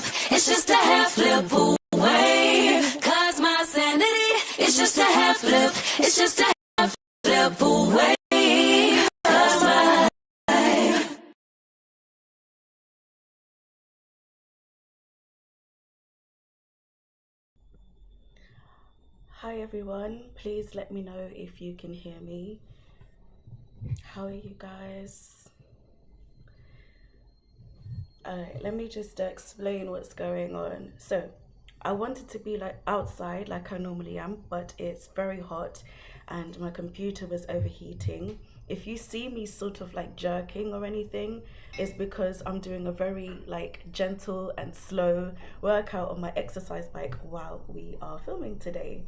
flip. It's just a half flip away. Cause my sanity is just a half flip. It's just a half flip away. Cause my Hi everyone, please let me know if you can hear me. How are you guys? Alright, let me just explain what's going on. So, I wanted to be like outside like I normally am, but it's very hot and my computer was overheating. If you see me sort of like jerking or anything, it's because I'm doing a very like gentle and slow workout on my exercise bike while we are filming today.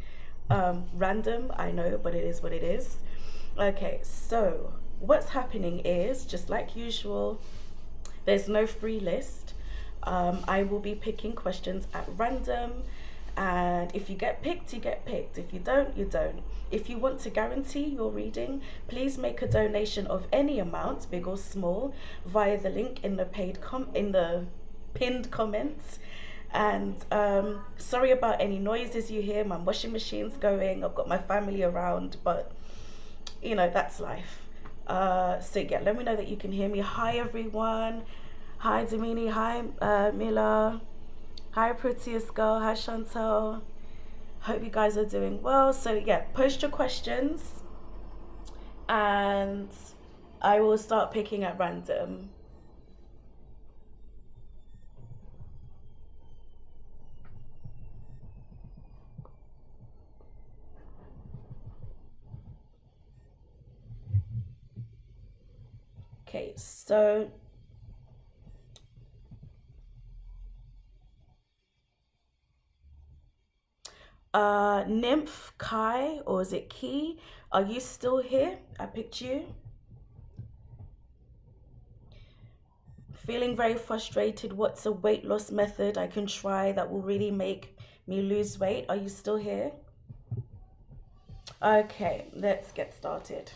Random, I know, but it is what it is. Okay, so what's happening is, just like usual, there's no free list. I will be picking questions at random, and if you get picked, you get picked. If you don't, you don't. If you want to guarantee your reading, please make a donation of any amount, big or small, via the link in the pinned comments. And sorry about any noises you hear. My washing machine's going. I've got my family around, but you know, that's life. So yeah, let me know that you can hear me. Hi everyone. Hi Damini. Hi Mila. Hi prettiest girl. Hi Chantel. Hope you guys are doing well. So yeah, post your questions and I will start picking at random. Okay, so Nymph Kai, or is it Key? Are you still here? I picked you. Feeling very frustrated. What's a weight loss method I can try that will really make me lose weight? Are you still here? Okay, let's get started.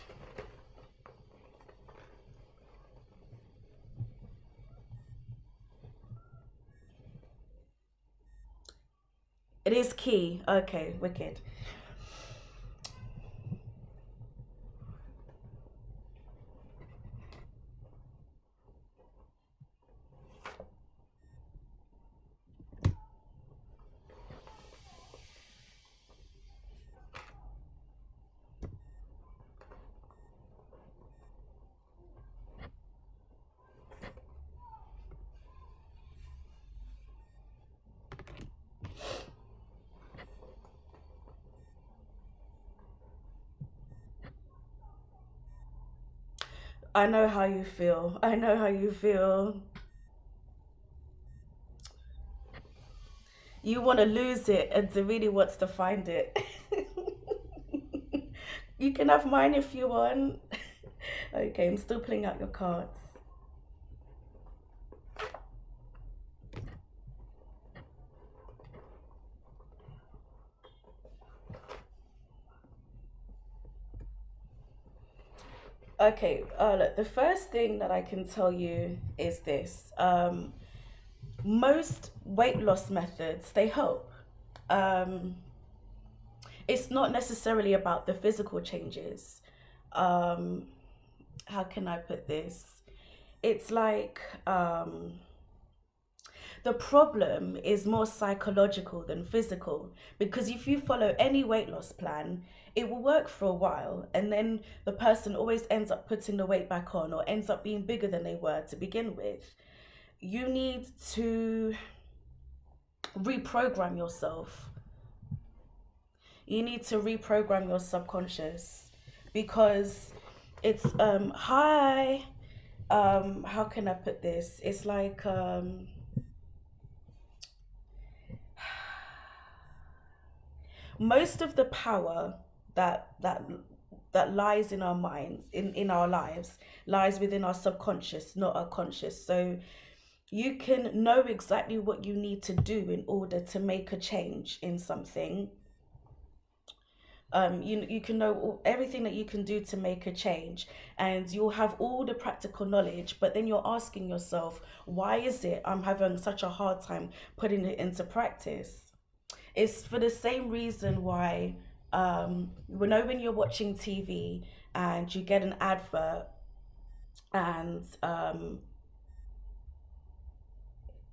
It is Key. Okay, wicked. I know how you feel. I know how you feel. You want to lose it, and Davidi wants to find it. You can have mine if you want. Okay, I'm still pulling out your cards. Okay, look, the first thing that I can tell you is this. Most weight loss methods, they help. Um, it's not necessarily about the physical changes. Um, how can I put this? It's like the problem is more psychological than physical, because if you follow any weight loss plan, it will work for a while and then the person always ends up putting the weight back on or ends up being bigger than they were to begin with. You need to reprogram yourself. You need to reprogram your subconscious, because it's hi how can I put this? It's like most of the power that that that lies in our minds, in our lives, lies within our subconscious, not our conscious. So you can know exactly what you need to do in order to make a change in something, You can know everything that you can do to make a change, and you'll have all the practical knowledge, but then you're asking yourself, why is it I'm having such a hard time putting it into practice? It's for the same reason why, you know, when you're watching TV and you get an advert, and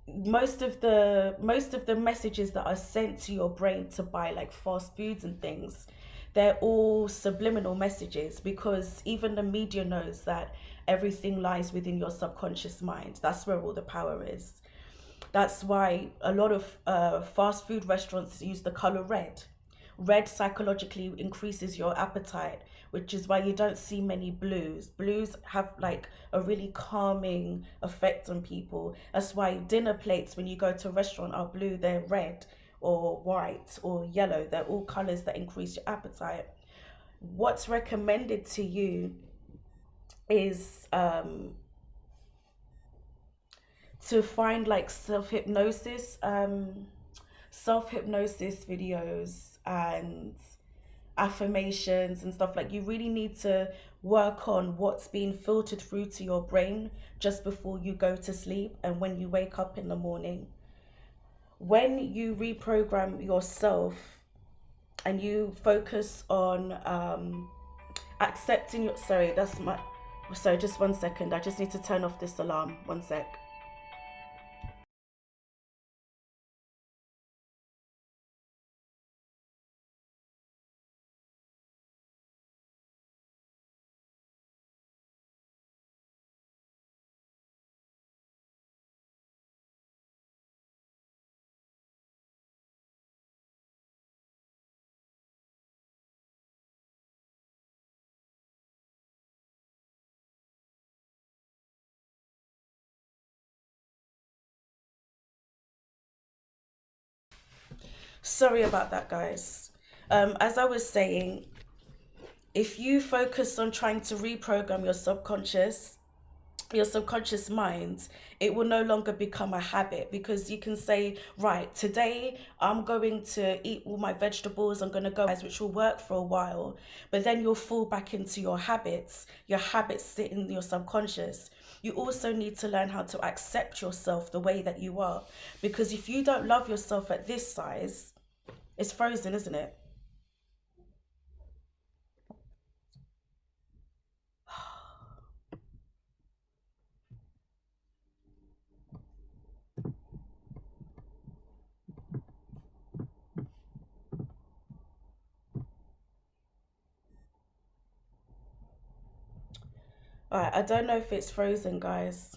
most of the messages that are sent to your brain to buy like fast foods and things, they're all subliminal messages, because even the media knows that everything lies within your subconscious mind. That's where all the power is. That's why a lot of fast food restaurants use the color red. Red psychologically increases your appetite, which is why you don't see many blues. Blues have like a really calming effect on people. That's why dinner plates, when you go to a restaurant, are blue, they're red or white or yellow. They're all colors that increase your appetite. What's recommended to you is to find like self-hypnosis videos and affirmations and stuff. Like, you really need to work on what's being filtered through to your brain just before you go to sleep and when you wake up in the morning. When you reprogram yourself and you focus on accepting your, sorry, just 1 second, I just need to turn off this alarm. 1 sec. Sorry about that, guys. As I was saying, if you focus on trying to reprogram your subconscious mind, it will no longer become a habit, because you can say, right, today I'm going to eat all my vegetables, I'm going to go, which will work for a while, but then you'll fall back into your habits. Your habits sit in your subconscious. You also need to learn how to accept yourself the way that you are, because if you don't love yourself at this size, it's frozen, isn't it? All right, I don't know if it's frozen, guys,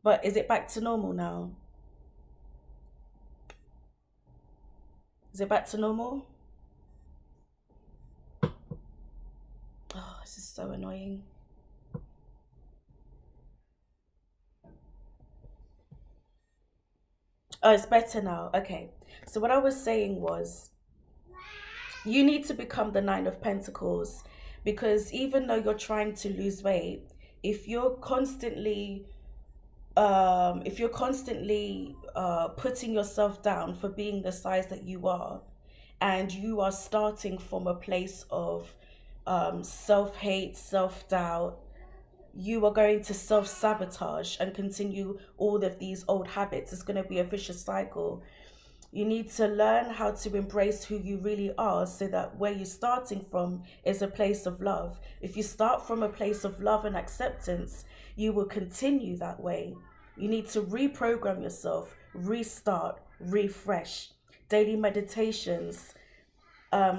but is it back to normal now? Is it back to normal? Oh, this is so annoying. Oh, it's better now. Okay. So what I was saying was, you need to become the Nine of Pentacles, because even though you're trying to lose weight, if you're constantly putting yourself down for being the size that you are, and you are starting from a place of self-hate, self-doubt, you are going to self-sabotage and continue all of these old habits. It's going to be a vicious cycle. You need to learn how to embrace who you really are, so that where you're starting from is a place of love. If you start from a place of love and acceptance, you will continue that way. You need to reprogram yourself, restart, refresh. Daily meditations,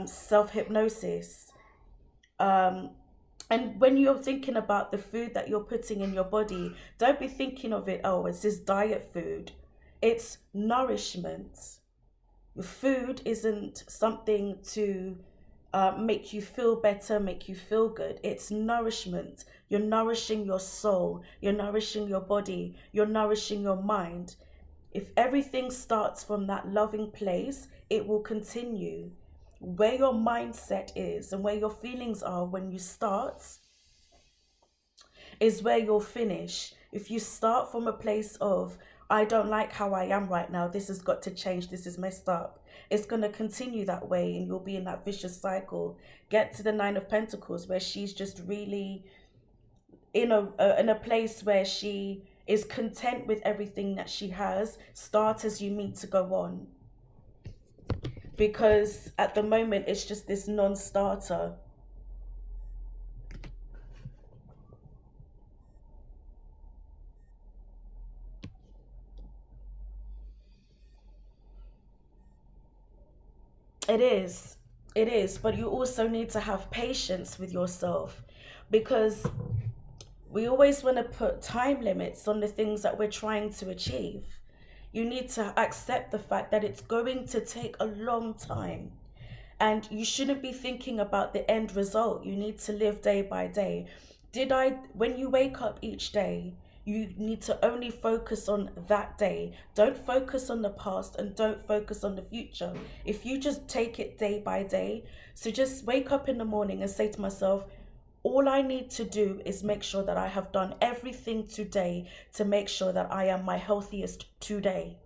self-hypnosis. And when you're thinking about the food that you're putting in your body, don't be thinking of it, oh, it's this diet food. It's nourishment. Food isn't something to make you feel better, make you feel good. It's nourishment. You're nourishing your soul, you're nourishing your body, you're nourishing your mind. If everything starts from that loving place, it will continue. Where your mindset is and where your feelings are when you start is where you'll finish. If you start from a place of, I don't like how I am right now. This has got to change. This is messed up. It's going to continue that way, and you'll be in that vicious cycle. Get to the Nine of Pentacles, where she's just really in a place where she is content with everything that she has. Start as you mean to go on. Because at the moment, it's just this non-starter. It is. It is. But you also need to have patience with yourself, because we always want to put time limits on the things that we're trying to achieve. You need to accept the fact that it's going to take a long time. And you shouldn't be thinking about the end result. You need to live day by day. When you wake up each day, you need to only focus on that day. Don't focus on the past and don't focus on the future. If you just take it day by day, so just wake up in the morning and say to myself, all I need to do is make sure that I have done everything today to make sure that I am my healthiest today.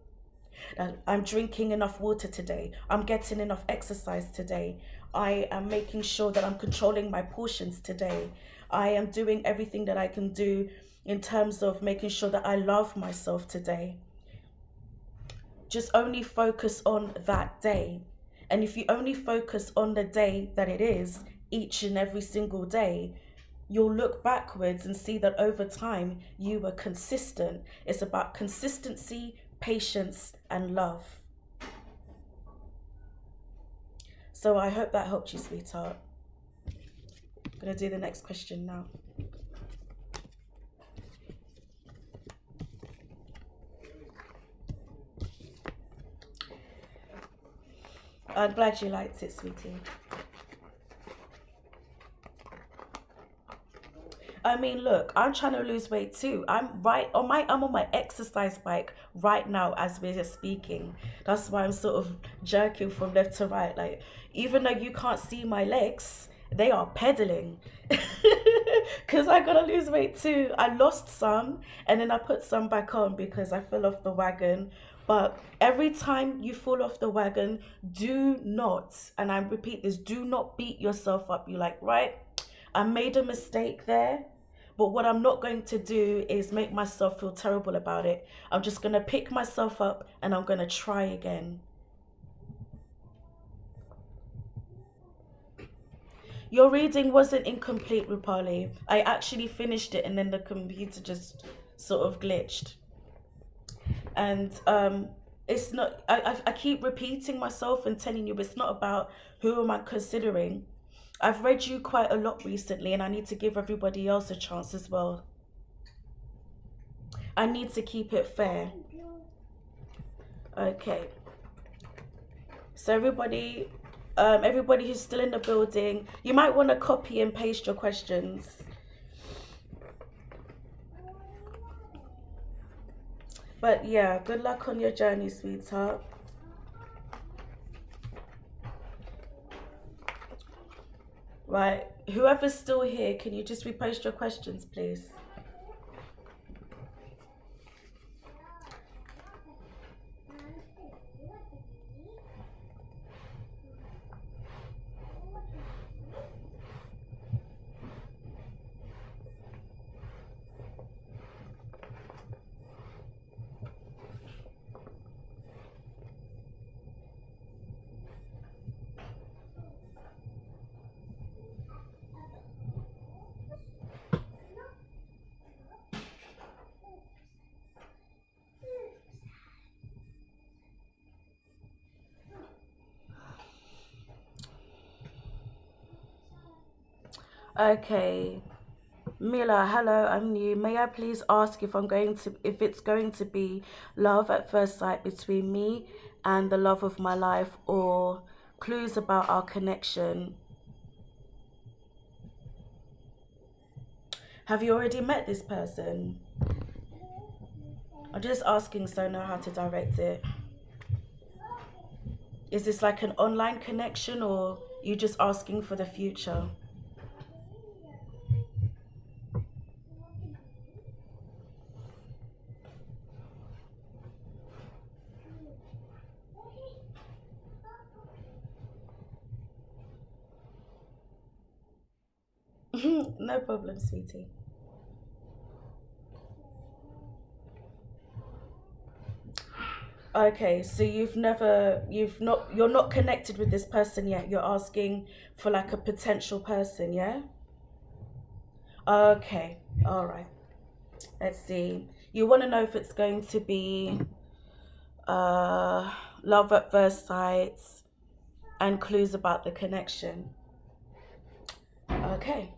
That I'm drinking enough water today. I'm getting enough exercise today. I am making sure that I'm controlling my portions today. I am doing everything that I can do in terms of making sure that I love myself today. Just only focus on that day. And if you only focus on the day that it is, each and every single day, you'll look backwards and see that over time you were consistent. It's about consistency, patience, and love. So I hope that helped you, sweetheart. I'm going to do the next question now. I'm glad you liked it, sweetie. I mean, look, I'm trying to lose weight too. I'm on my exercise bike right now as we're speaking. That's why I'm sort of jerking from left to right. Like, even though you can't see my legs, they are pedaling. Because I gotta lose weight too. I lost some and then I put some back on because I fell off the wagon. But every time you fall off the wagon, do not, and I repeat this, do not beat yourself up. You're like, right, I made a mistake there. But what I'm not going to do is make myself feel terrible about it. I'm just going to pick myself up and I'm going to try again. Your reading wasn't incomplete, Rupali. I actually finished it and then the computer just sort of glitched. And it's not, I keep repeating myself and telling you it's not about who am I considering. I've read you quite a lot recently and I need to give everybody else a chance as well. I need to keep it fair. Okay. So everybody who's still in the building, you might want to copy and paste your questions. But yeah, good luck on your journey, sweetheart. Right, whoever's still here, can you just repost your questions, please? Okay, Mila, hello, I'm new. May I please ask if it's going to be love at first sight between me and the love of my life, or clues about our connection? Have you already met this person? I'm just asking so I know how to direct it. Is this like an online connection or you just asking for the future? No problem, sweetie. Okay, so you're not connected with this person yet. You're asking for like a potential person, yeah? Okay, all right. Let's see. You want to know if it's going to be uh love at first sight and clues about the connection. Okay.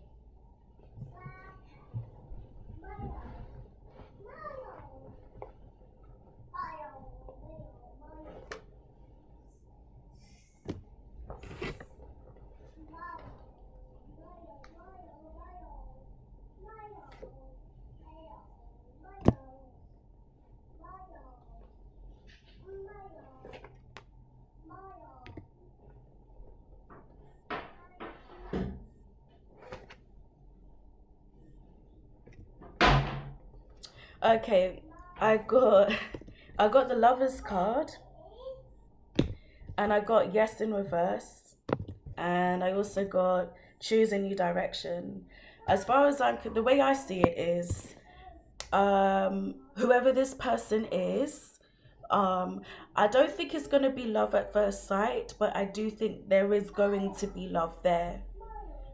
Okay, I got I got the lovers card and I got yes in reverse and I also got choose a new direction. As far as the way I see it is whoever this person is, I don't think it's going to be love at first sight, but I do think there is going to be love there.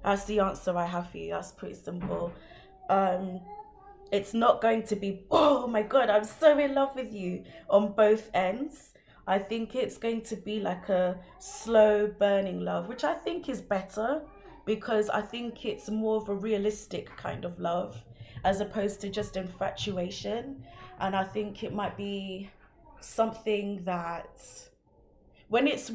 That's the answer I have for you. That's pretty simple. um it's not going to be, oh my god, I'm so in love with you on both ends. I think it's going to be like a slow burning love, which I think is better because I think it's more of a realistic kind of love as opposed to just infatuation. And I think it might be something that when it's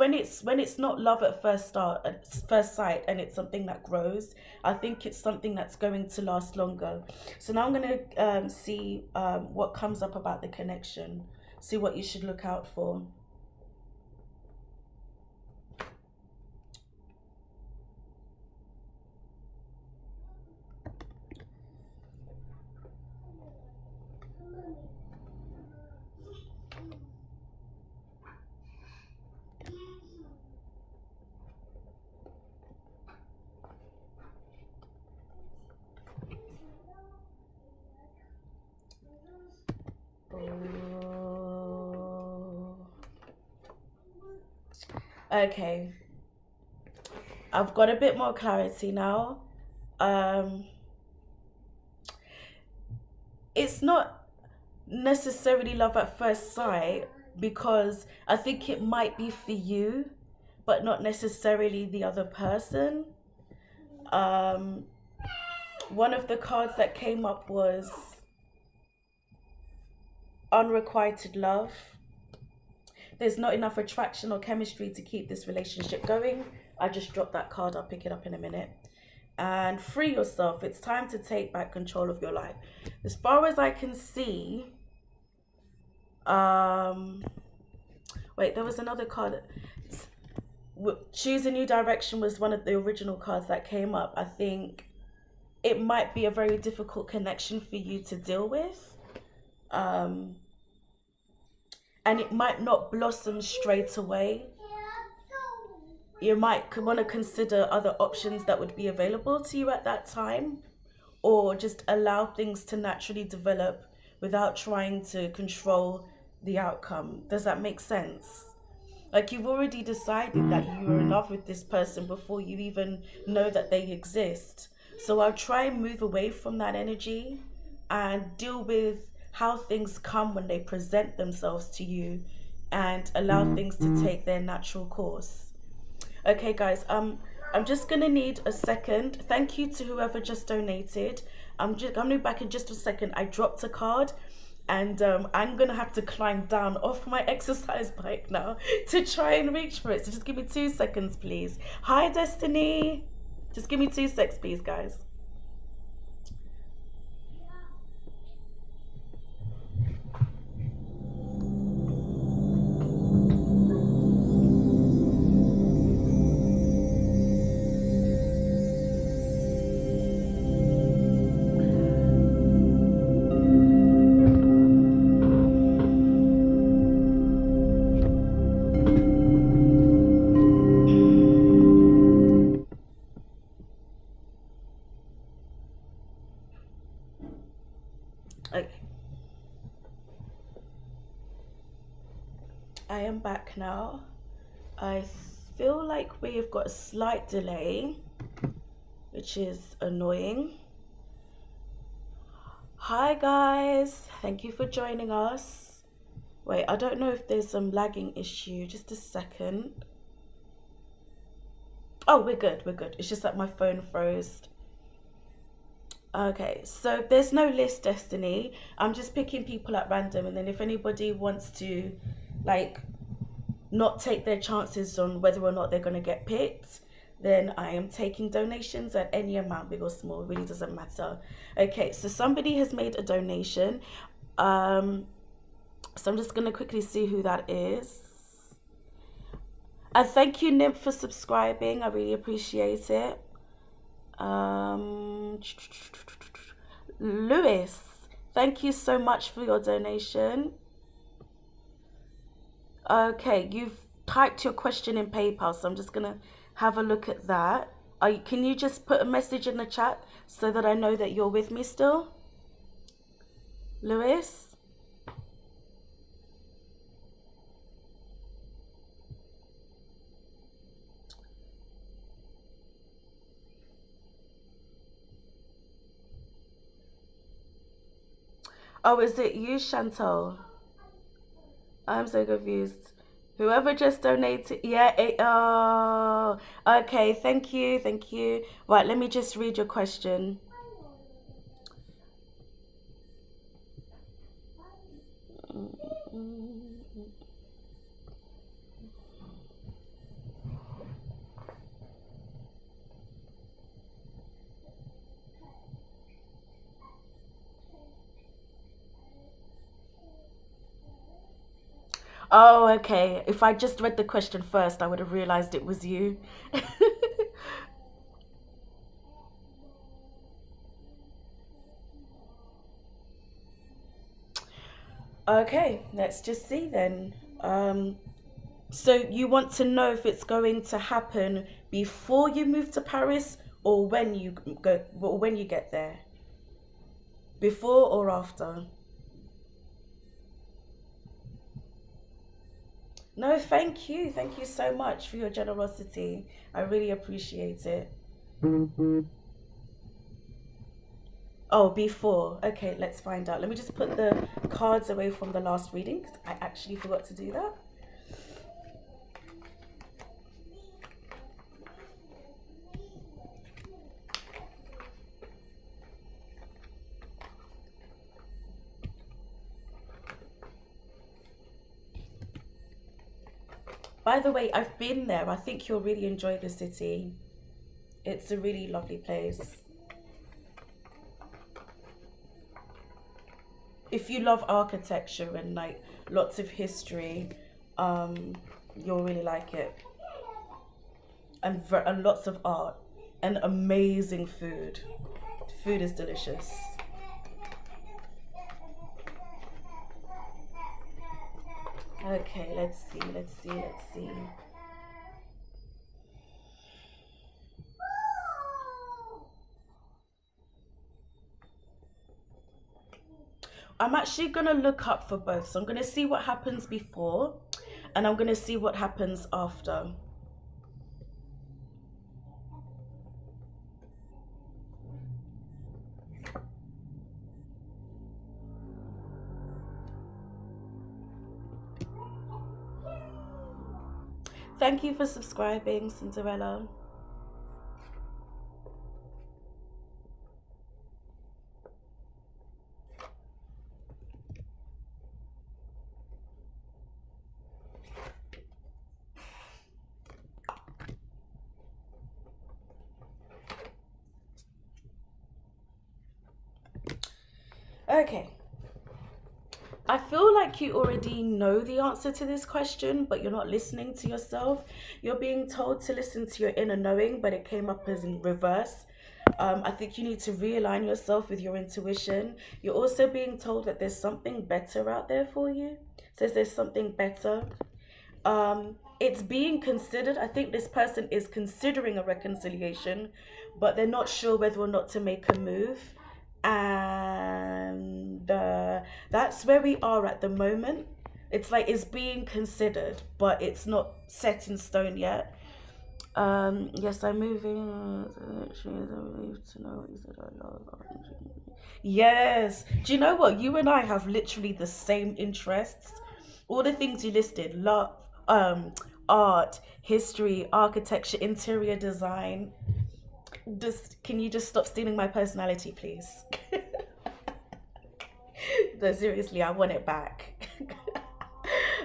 not love at first sight, and it's something that grows, I think it's something that's going to last longer. So now I'm going to see what comes up about the connection, see what you should look out for. Okay, I've got a bit more clarity now. um it's not necessarily love at first sight because I think it might be for you but not necessarily the other person. um One of the cards that came up was unrequited love. There's not enough attraction or chemistry to keep this relationship going. I just dropped that card. I'll pick it up in a minute. And free yourself. It's time to take back control of your life. As far as I can see, wait, there was another card. Choose a new direction was one of the original cards that came up. I think it might be a very difficult connection for you to deal with. And it might not blossom straight away. You might want to consider other options that would be available to you at that time, or just allow things to naturally develop without trying to control the outcome. Does that make sense? Like, you've already decided that you are in love with this person before you even know that they exist. So I'll try and move away from that energy and deal with how things come when they present themselves to you, and allow things to take their natural course. Okay, guys, I'm just gonna need a second. Thank you to whoever just donated. I'm gonna be back in just a second. I dropped a card, and I'm gonna have to climb down off my exercise bike now to try and reach for it. So just give me 2 seconds, please. Hi, Destiny. Just give me 2 seconds, please, guys. I am back now. I feel like we have got a slight delay, which is annoying. Hi guys, thank you for joining us. Wait, I don't know if there's some lagging issue. Just a second. Oh, we're good, we're good. It's just that my phone froze. Okay, so there's no list, Destiny. I'm just picking people at random, and then if anybody wants to, like, not take their chances on whether or not they're going to get picked, then I am taking donations at any amount, big or small. It really doesn't matter. Okay, so somebody has made a donation. So I'm just going to quickly see who that is. And thank you, Nymph, for subscribing. I really appreciate it. Lewis, thank you so much for your donation. Okay, you've typed your question in PayPal, so I'm just gonna have a look at that. Can you just put a message in the chat so that I know that you're with me still? Lewis? Oh, is it you, Chantal? I'm so confused. Whoever just donated, yeah, oh, okay, thank you, thank you. Right, let me just read your question. Oh, okay. If I just read the question first, I would have realized it was you. Okay, let's just see then. So you want to know if it's going to happen before you move to Paris or when you go, or when you get there? Before or after? No, thank you. Thank you so much for your generosity. I really appreciate it. Oh, before. Okay, let's find out. Let me just put the cards away from the last reading because I actually forgot to do that. By the way, I've been there. I think you'll really enjoy the city. It's a really lovely place. If you love architecture and like lots of history, you'll really like it. And lots of art and amazing food. Food is delicious. Okay, let's see, let's see, let's see. I'm actually going to look up for both. So I'm going to see what happens before and I'm going to see what happens after. Thank you for subscribing, Cinderella. Okay. I feel like you already know the answer to this question, but you're not listening to yourself. You're being told to listen to your inner knowing, but it came up as in reverse. I think you need to realign yourself with your intuition. You're also being told that there's something better out there for you. It says there's something better. It's being considered. I think this person is considering a reconciliation, but they're not sure whether or not to make a move. And that's where we are at the moment. It's like it's being considered, but it's not set in stone yet. Yes, I'm moving. She is relieved to know you said I love. Yes. Do you know what? You and I have literally the same interests. All the things you listed, love, art, history, architecture, interior design. Just can you just stop stealing my personality, please? No, seriously, I want it back.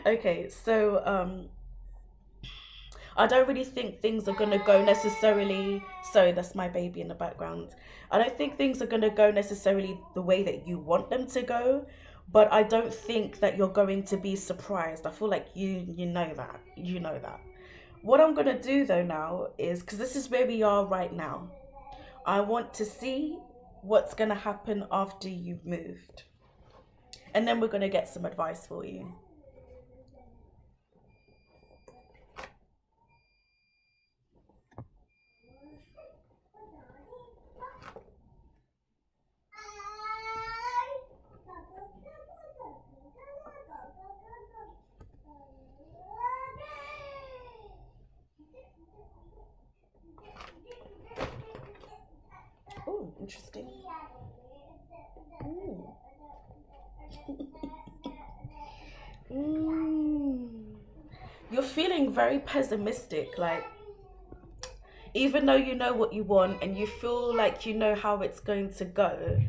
Okay, so I don't really think things are gonna go necessarily. Sorry, that's my baby in the background. I don't think things are gonna go necessarily the way that you want them to go, but I don't think that you're going to be surprised. I feel like you know that. You know that. What I'm gonna do though now is because this is where we are right now. I want to see what's gonna happen after you've moved, and then we're gonna get some advice for you. Oh, interesting. Mm. Mm. You're feeling very pessimistic, like even though you know what you want and you feel like you know how it's going to go,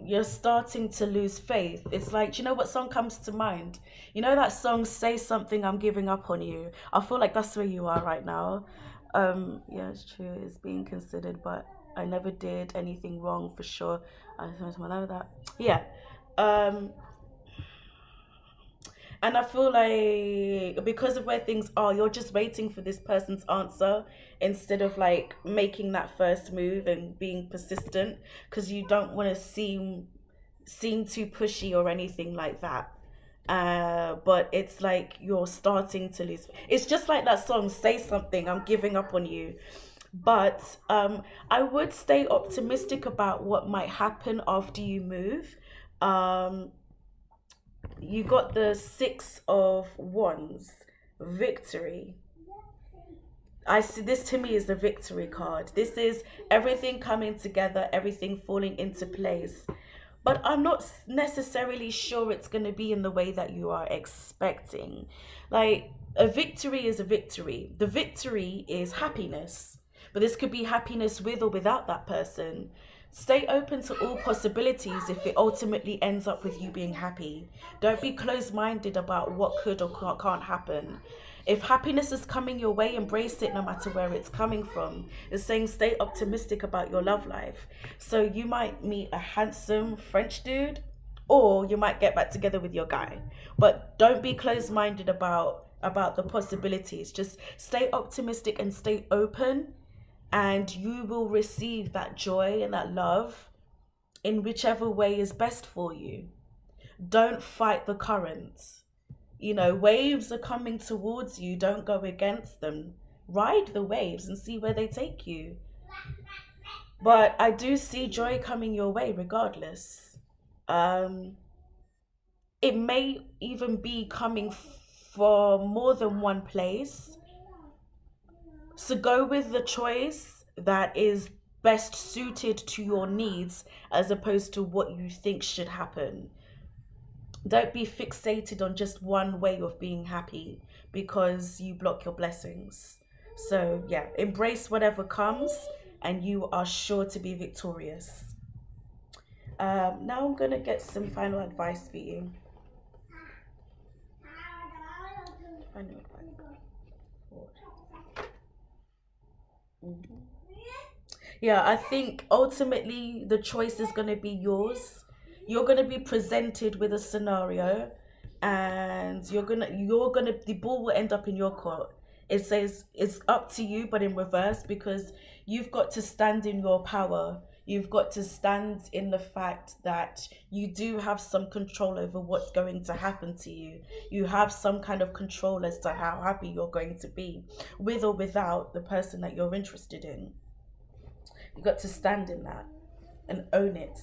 you're starting to lose faith. It's like, do you know what song comes to mind? You know that song, Say Something, I'm Giving Up on You? I feel like that's where you are right now. Yeah, it's true, it's being considered, but I never did anything wrong for sure. I don't know that. Yeah. Um, and I feel like because of where things are, you're just waiting for this person's answer instead of like making that first move and being persistent because you don't want to seem too pushy or anything like that. But it's like you're starting to lose. It's just like that song, Say Something, I'm Giving Up on You. But I would stay optimistic about what might happen after you move. Um, you got the Six of Wands, victory. I see this to me is the victory card. This is everything coming together, everything falling into place. But I'm not necessarily sure it's going to be in the way that you are expecting. Like, a victory is a victory. The victory is happiness. But this could be happiness with or without that person. Stay open to all possibilities if it ultimately ends up with you being happy. Don't be closed minded about what could or can't happen. If happiness is coming your way, embrace it no matter where it's coming from. It's saying stay optimistic about your love life. So you might meet a handsome French dude, or you might get back together with your guy. But don't be closed minded about the possibilities. Just stay optimistic and stay open, and you will receive that joy and that love in whichever way is best for you. Don't fight the current. You know, waves are coming towards you. Don't go against them. Ride the waves and see where they take you. But I do see joy coming your way regardless. Um, it may even be coming from more than one place. So go with the choice that is best suited to your needs as opposed to what you think should happen. Don't be fixated on just one way of being happy because you block your blessings. So, yeah, embrace whatever comes and you are sure to be victorious. Now I'm going to get some final advice for you. Final advice. Mhm. Yeah, I think ultimately the choice is going to be yours. You're going to be presented with a scenario and you're going to the ball will end up in your court. It says it's up to you but in reverse because you've got to stand in your power. You've got to stand in the fact that you do have some control over what's going to happen to you. You have some kind of control as to how happy you're going to be with or without the person that you're interested in. You got to stand in that and own it.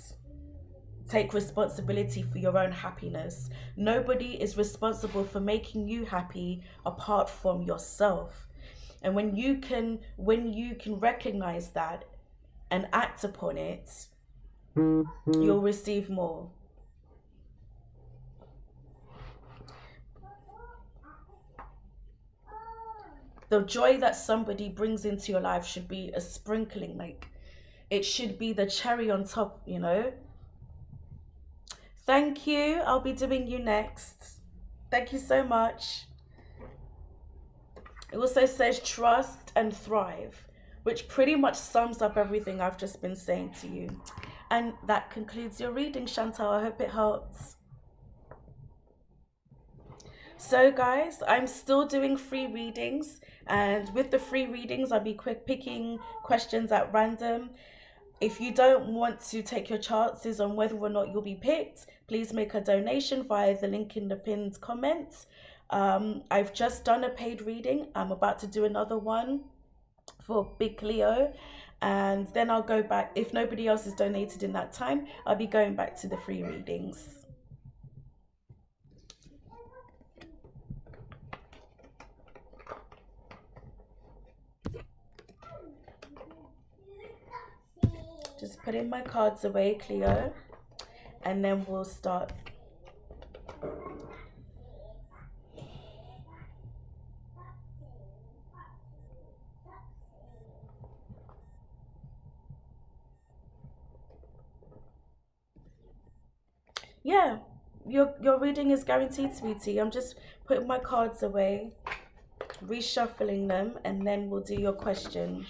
take responsibility for your own happiness. Nobody is responsible for making you happy apart from yourself. And when you can recognize that and act upon it, you'll receive more. The joy that somebody brings into your life should be a sprinkling, like it should be the cherry on top, you know. Thank you. I'll be doing you next. Thank you so much. It also says trust and thrive, which pretty much sums up everything I've just been saying to you. And that concludes your reading, Chantal. I hope it helps. So guys, I'm still doing free readings, and with the free readings I'll be picking questions at random. If you don't want to take your chances on whether or not you'll be picked, please make a donation via the link in the pinned comments. I've just done a paid reading. I'm about to do another one for Big Leo, and then I'll go back. If nobody else is donated in that time, I'll be going back to the free readings. Just putting my cards away, Cleo, and then we'll start. Yeah, your reading is guaranteed, sweetie. I'm just putting my cards away, reshuffling them, and then we'll do your question.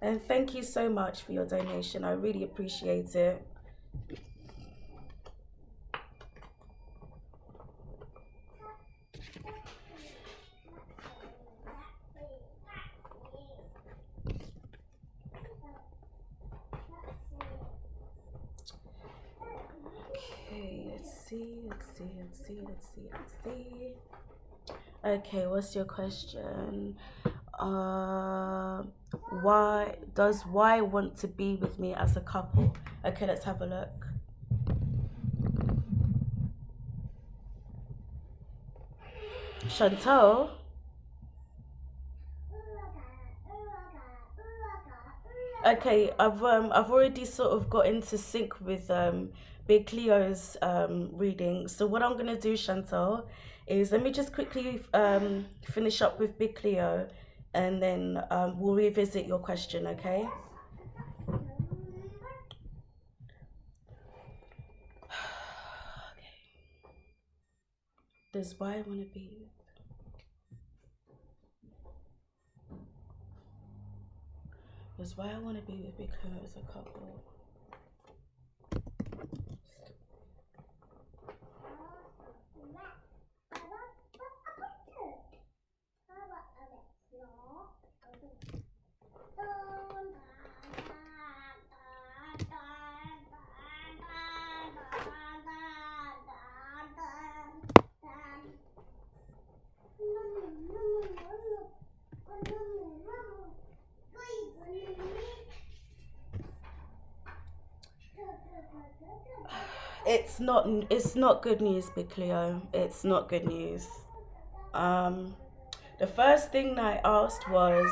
And thank you so much for your donation. I really appreciate it. Okay, let's see. Okay, what's your question? Why does Y want to be with me as a couple? Okay, let's have a look. Chantal? Okay, I've already sort of got into sync with Big Cleo's reading. So what I'm gonna do, Chantal, is let me just quickly finish up with Big Cleo, and then we'll revisit your question, okay? Okay. Does Y want to be? Does Y want to be with Big Cleo as a couple? It's not good news, Big Cleo. It's not good news. The first thing that I asked was,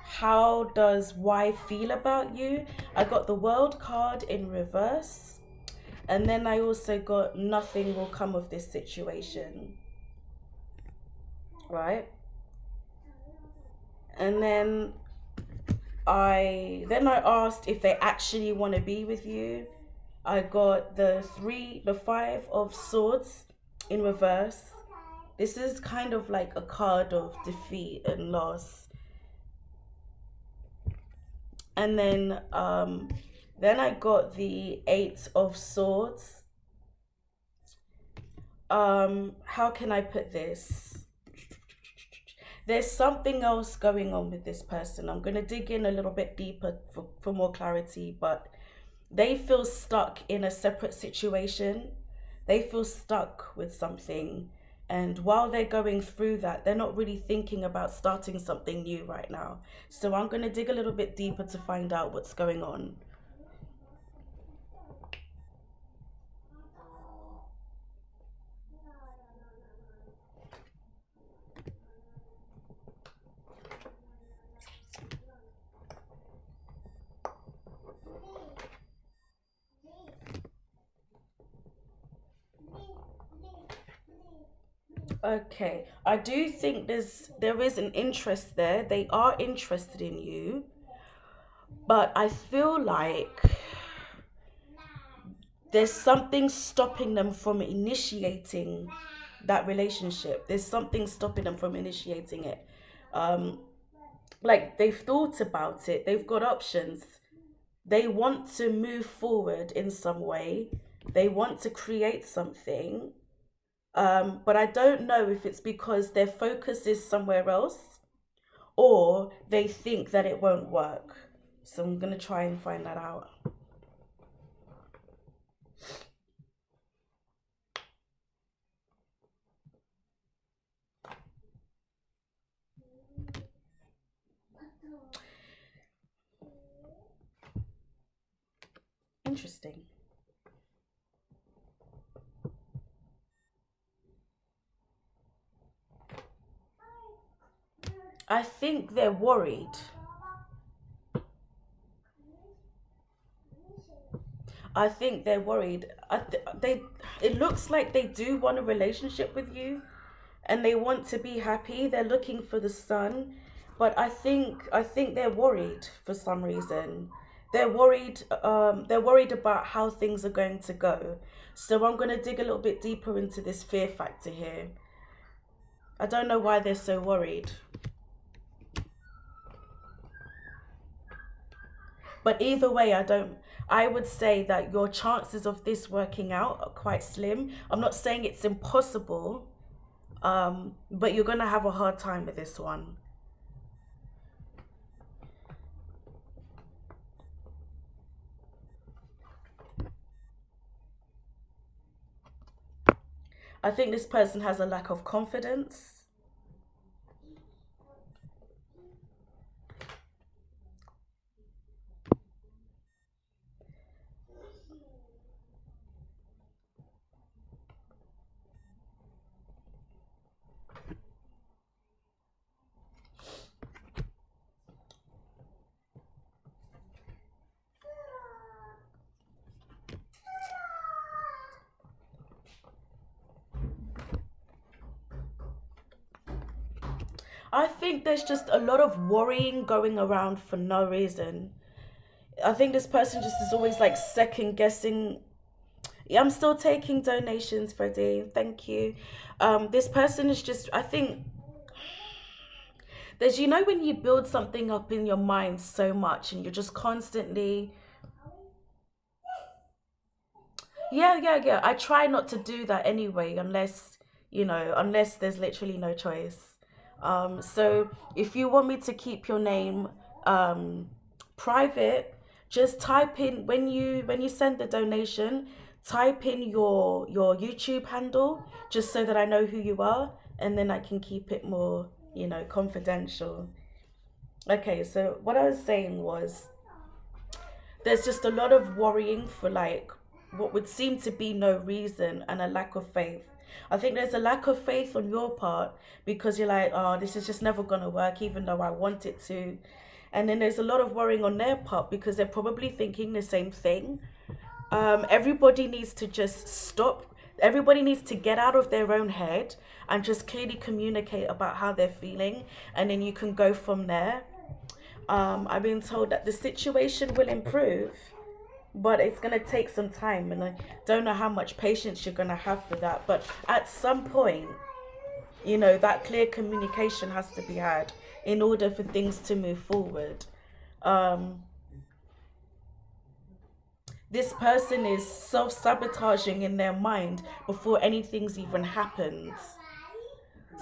how does Y feel about you? I got the World card in reverse, and then I also got nothing will come of this situation, right? And then I asked if they actually want to be with you. I got the 5 of Swords in reverse. This is kind of like a card of defeat and loss. And then I got the 8 of Swords. How can I put this? There's something else going on with this person. I'm going to dig in a little bit deeper for more clarity, but they feel stuck in a separate situation. They feel stuck with something, And while they're going through that, they're not really thinking about starting something new right now. So I'm going to dig a little bit deeper to find out what's going on. Okay, I do think there is an interest there. They are interested in you, but I feel like there's something stopping them from initiating that relationship. There's something stopping them from initiating it. Um, like they've thought about it, they've got options. They want to move forward in some way. They want to create something. But I don't know if it's because their focus is somewhere else or they think that it won't work. So I'm going to try and find that out. Interesting. I think they're worried. I think they're worried. It looks like they do want a relationship with you and they want to be happy. They're looking for the sun, but I think they're worried for some reason. They're worried about how things are going to go. So I'm going to dig a little bit deeper into this fear factor here. I don't know why they're so worried. But either way, I would say that your chances of this working out are quite slim. I'm not saying it's impossible, but you're going to have a hard time with this one. I think this person has a lack of confidence. I think there's just a lot of worrying going around for no reason. I think this person just is always like second guessing. Yeah, I'm still taking donations, Freddie. Thank you. This person is just, I think there's, when you build something up in your mind so much and you're just constantly, yeah. I try not to do that anyway, unless there's literally no choice. So if you want me to keep your name private, just type in when you send the donation, type in your YouTube handle just so that I know who you are, and then I can keep it more, confidential. Okay, so what I was saying was there's just a lot of worrying for like what would seem to be no reason and a lack of faith. I think there's a lack of faith on your part because you're like, oh, this is just never going to work, even though I want it to. And then there's a lot of worrying on their part because they're probably thinking the same thing. Everybody needs to just stop. Everybody needs to get out of their own head and just clearly communicate about how they're feeling. And then you can go from there. I've been told that the situation will improve, but it's going to take some time, and I don't know how much patience you're going to have for that. But at some point, that clear communication has to be had in order for things to move forward. This person is self-sabotaging in their mind before anything's even happened.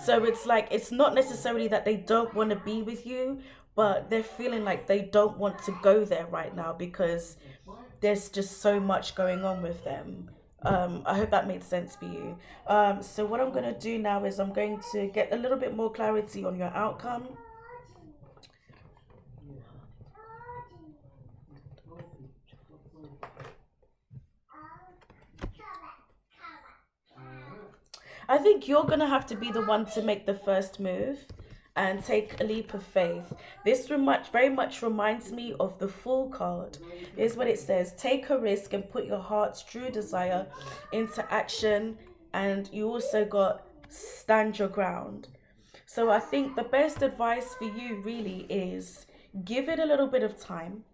So it's like, it's not necessarily that they don't want to be with you, but they're feeling like they don't want to go there right now because there's just so much going on with them. I hope that made sense for you. So what I'm going to do now is I'm going to get a little bit more clarity on your outcome. I think you're going to have to be the one to make the first move and take a leap of faith. This very much reminds me of the Fool card. Here's what it says: take a risk and put your heart's true desire into action. And you also got stand your ground. So I think the best advice for you really is give it a little bit of time.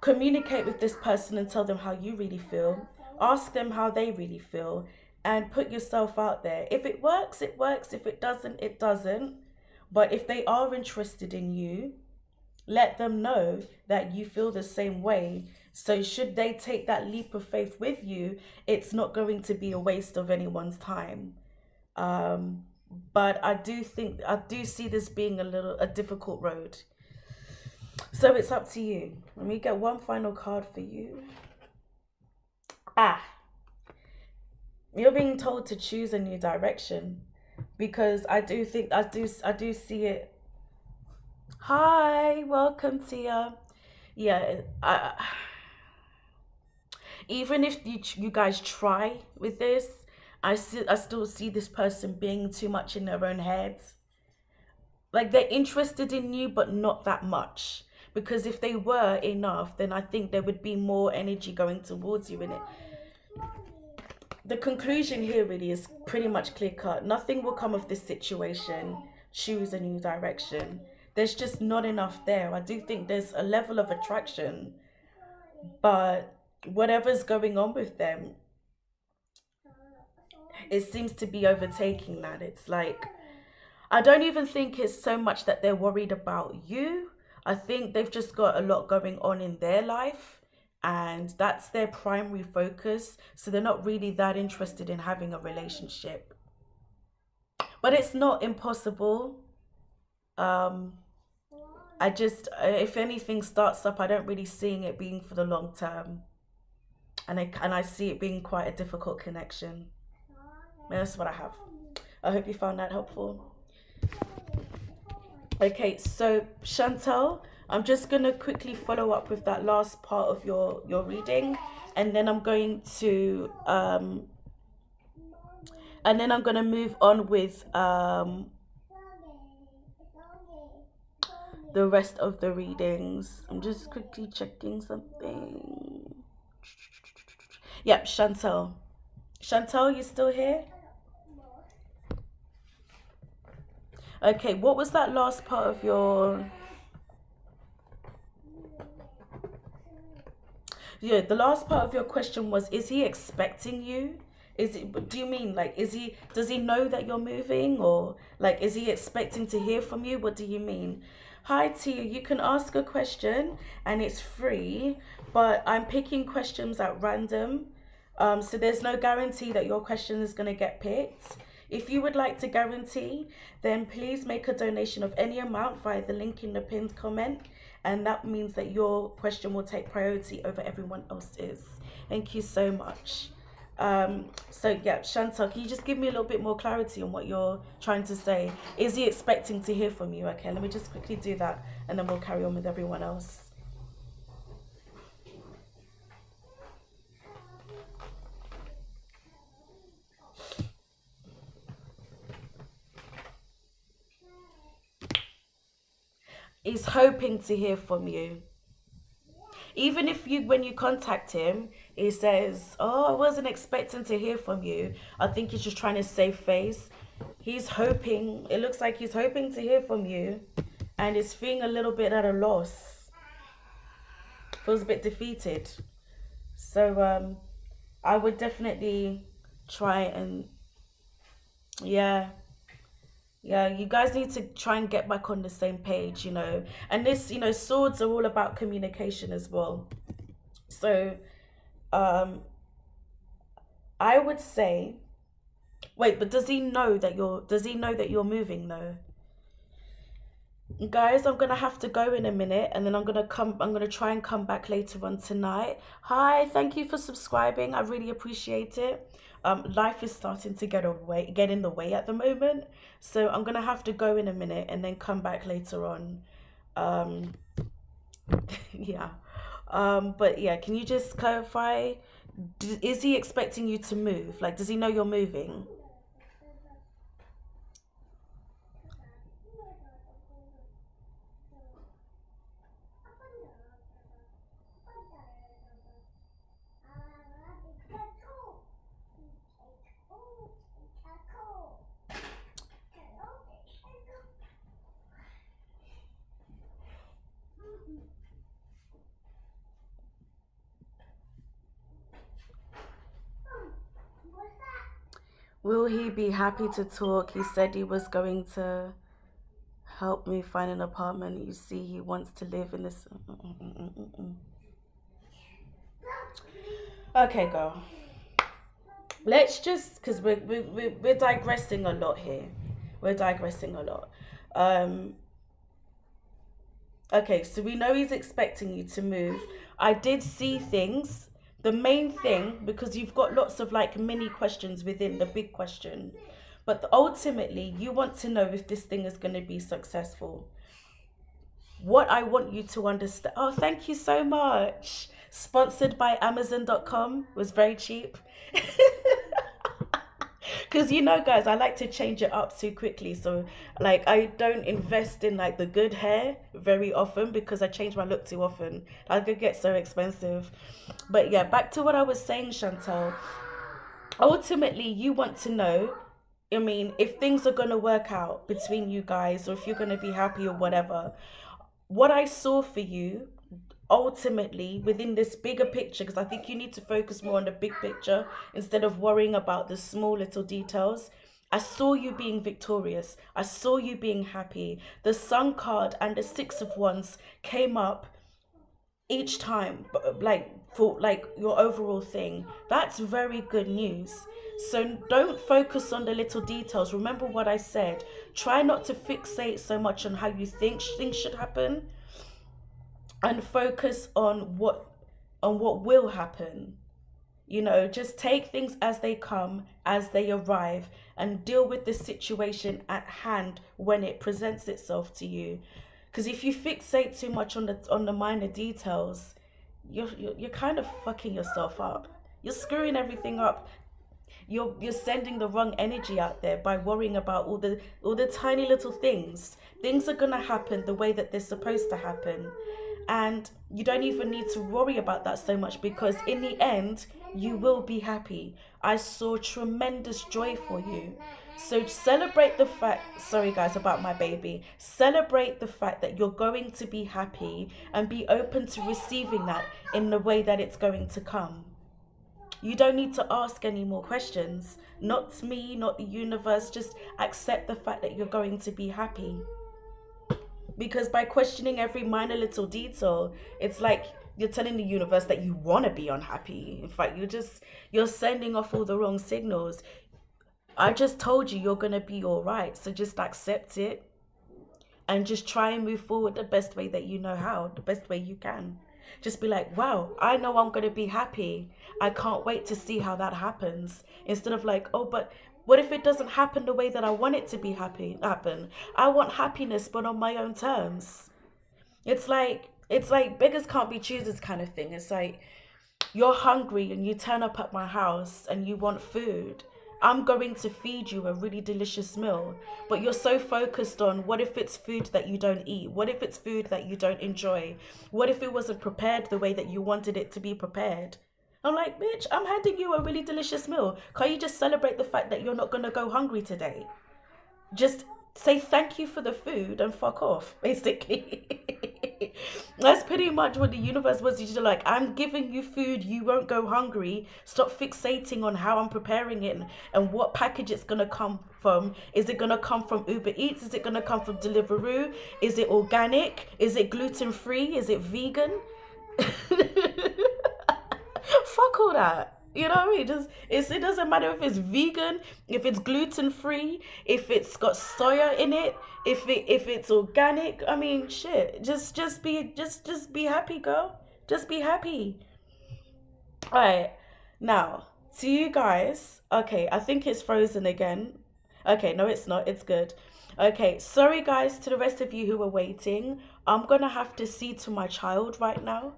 Communicate with this person and tell them how you really feel. Ask them how they really feel. And put yourself out there. If it works, it works. If it doesn't, it doesn't. But if they are interested in you, let them know that you feel the same way. So should they take that leap of faith with you, it's not going to be a waste of anyone's time. But I do see this being a difficult road. So it's up to you. Let me get one final card for you. You're being told to choose a new direction, because I do see it. Hi, welcome, Tia. Yeah, even if you guys try with this, I still see this person being too much in their own heads. Like, they're interested in you, but not that much. Because if they were enough, then I think there would be more energy going towards you in it. The conclusion here really is pretty much clear cut. Nothing will come of this situation. Choose a new direction. There's just not enough there. I do think there's a level of attraction, but whatever's going on with them, it seems to be overtaking that. It's like, I don't even think it's so much that they're worried about you. I think they've just got a lot going on in their life, and that's their primary focus. So they're not really that interested in having a relationship. But it's not impossible. If anything starts up, I don't really seeing it being for the long term. And I see it being quite a difficult connection. That's what I have. I hope you found that helpful. Okay, so Chantal, I'm just going to quickly follow up with that last part of your reading, and then I'm going to move on with the rest of the readings. I'm just quickly checking something. Yep, Chantal. Chantal, you still here? Okay, what was that last part of your... Yeah, the last part of your question was, is he expecting you? Do you mean, like, does he know that you're moving? Or, like, is he expecting to hear from you? What do you mean? Hi, Tia, you can ask a question and it's free, but I'm picking questions at random. So there's no guarantee that your question is going to get picked. If you would like to guarantee, then please make a donation of any amount via the link in the pinned comment. And that means that your question will take priority over everyone else's. Thank you so much. So yeah, Chantal, can you just give me a little bit more clarity on what you're trying to say? Is he expecting to hear from you? Okay, let me just quickly do that, and then we'll carry on with everyone else. He's hoping to hear from you. Even if when you contact him, he says, oh, I wasn't expecting to hear from you. I think he's just trying to save face. He's hoping, it looks like he's hoping to hear from you, and is feeling a little bit at a loss. Feels a bit defeated. So I would definitely try and, yeah, you guys need to try and get back on the same page, you know. And this, you know, swords are all about communication as well. So I would say, wait, but does he know that you're moving though? Guys, I'm gonna have to go in a minute, and then I'm gonna try and come back later on tonight. Hi, thank you for subscribing. I really appreciate it. Life is starting to get in the way at the moment. So I'm gonna have to go in a minute and then come back later on. Um, yeah. But yeah, can you just clarify? Is he expecting you to move? Like, does he know you're moving? Will he be happy to talk? He said he was going to help me find an apartment. You see, he wants to live in this. Okay, girl. Let's just, because we're digressing a lot here. We're digressing a lot. Um, okay, so we know he's expecting you to move. I did see things. The main thing, because you've got lots of like mini questions within the big question, but ultimately you want to know if this thing is going to be successful. What I want you to understand. Oh, thank you so much. Sponsored by Amazon.com, was very cheap. Because guys, I like to change it up too quickly. So like I don't invest in like the good hair very often because I change my look too often. I could get so expensive. But yeah, back to what I was saying, Chantal. Ultimately, you want to know, I mean, if things are going to work out between you guys or if you're going to be happy or whatever. What I saw for you ultimately within this bigger picture, because I think you need to focus more on the big picture instead of worrying about the small little details. I saw you being victorious. I saw you being happy. The Sun card and the Six of Wands came up each time, like for like your overall thing. That's very good news. So don't focus on the little details. Remember what I said. Try not to fixate so much on how you think things should happen, and focus on what will happen. Just take things as they come, as they arrive, and deal with the situation at hand when it presents itself to you. Because if you fixate too much on the minor details, you're kind of fucking yourself up. You're screwing everything up. You're sending the wrong energy out there by worrying about all the tiny little things. Things are gonna happen the way that they're supposed to happen. And you don't even need to worry about that so much, because in the end, you will be happy. I saw tremendous joy for you. So celebrate the fact, sorry guys about my baby, celebrate the fact that you're going to be happy and be open to receiving that in the way that it's going to come. You don't need to ask any more questions. Not me, not the universe. Just accept the fact that you're going to be happy. Because by questioning every minor little detail, it's like you're telling the universe that you want to be unhappy. In fact, you're sending off all the wrong signals. I just told you you're going to be all right. So just accept it and just try and move forward the best way that you know how, the best way you can. Just be like, wow, I know I'm going to be happy. I can't wait to see how that happens. Instead of like, oh, but what if it doesn't happen the way that I want it to be happen? I want happiness, but on my own terms. It's like beggars can't be choosers kind of thing. It's like you're hungry and you turn up at my house and you want food. I'm going to feed you a really delicious meal, but you're so focused on what if it's food that you don't eat? What if it's food that you don't enjoy? What if it wasn't prepared the way that you wanted it to be prepared? I'm like, bitch, I'm handing you a really delicious meal. Can't you just celebrate the fact that you're not going to go hungry today? Just say thank you for the food and fuck off, basically. That's pretty much what the universe was usually like. I'm giving you food, you won't go hungry. Stop fixating on how I'm preparing it and what package it's going to come from. Is it going to come from Uber Eats? Is it going to come from Deliveroo? Is it organic? Is it gluten-free? Is it vegan? Fuck all that. You know what I mean? It doesn't matter if it's vegan, if it's gluten free, if it's got soya in it, if it's organic. I mean, shit. Just be happy, girl. Just be happy. All right. Now, to you guys. Okay, I think it's frozen again. Okay, no, it's not. It's good. Okay, sorry guys to the rest of you who were waiting. I'm gonna have to see to my child right now.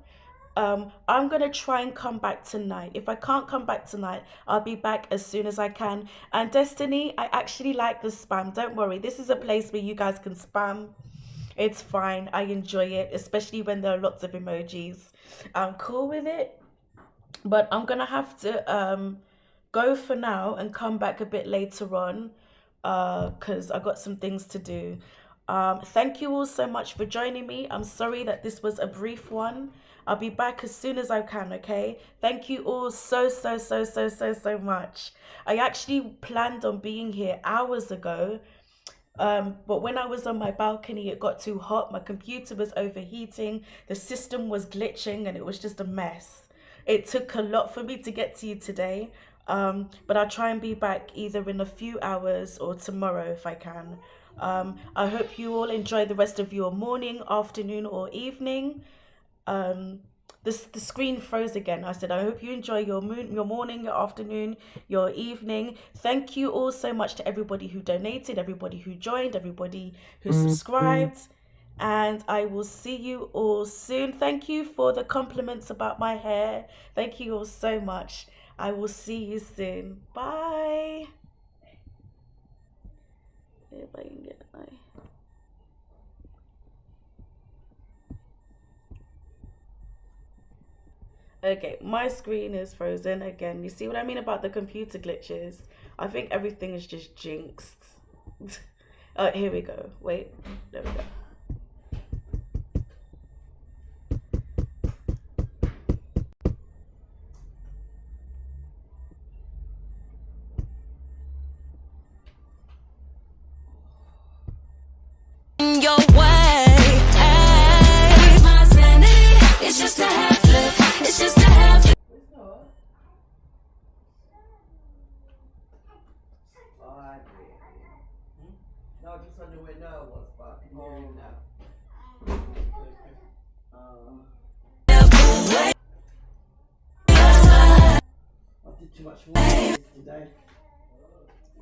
I'm gonna try and come back tonight. If I can't come back tonight, I'll be back as soon as I can. And Destiny, I actually like the spam. Don't worry, this is a place where you guys can spam. It's fine. I enjoy it, especially when there are lots of emojis. I'm cool with it, but I'm gonna have to go for now and come back a bit later on because I got some things to do. Thank you all so much for joining me. I'm sorry that this was a brief one. I'll be back as soon as I can, okay? Thank you all so much. I actually planned on being here hours ago, but when I was on my balcony, it got too hot. My computer was overheating, the system was glitching, and it was just a mess. It took a lot for me to get to you today, but I'll try and be back either in a few hours or tomorrow if I can. I hope you all enjoy the rest of your morning, afternoon, or evening. The screen froze again. I said, I hope you enjoy your morning, your afternoon, your evening. Thank you all so much to everybody who donated, everybody who joined, everybody who subscribed. And I will see you all soon. Thank you for the compliments about my hair. Thank you all so much. I will see you soon. Bye. If I can get my... Okay, my screen is frozen again. You see what I mean about the computer glitches? I think everything is just jinxed. Here we go. Wait, there we go. Your way. That's my sanity. It's just a half look. It's just a half look. Oh, I agree. No, just on the way now was, but I can hear you now. I did too much water today.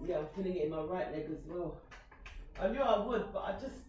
Yeah, I'm feeling it in my right leg as well. I knew I would, but I just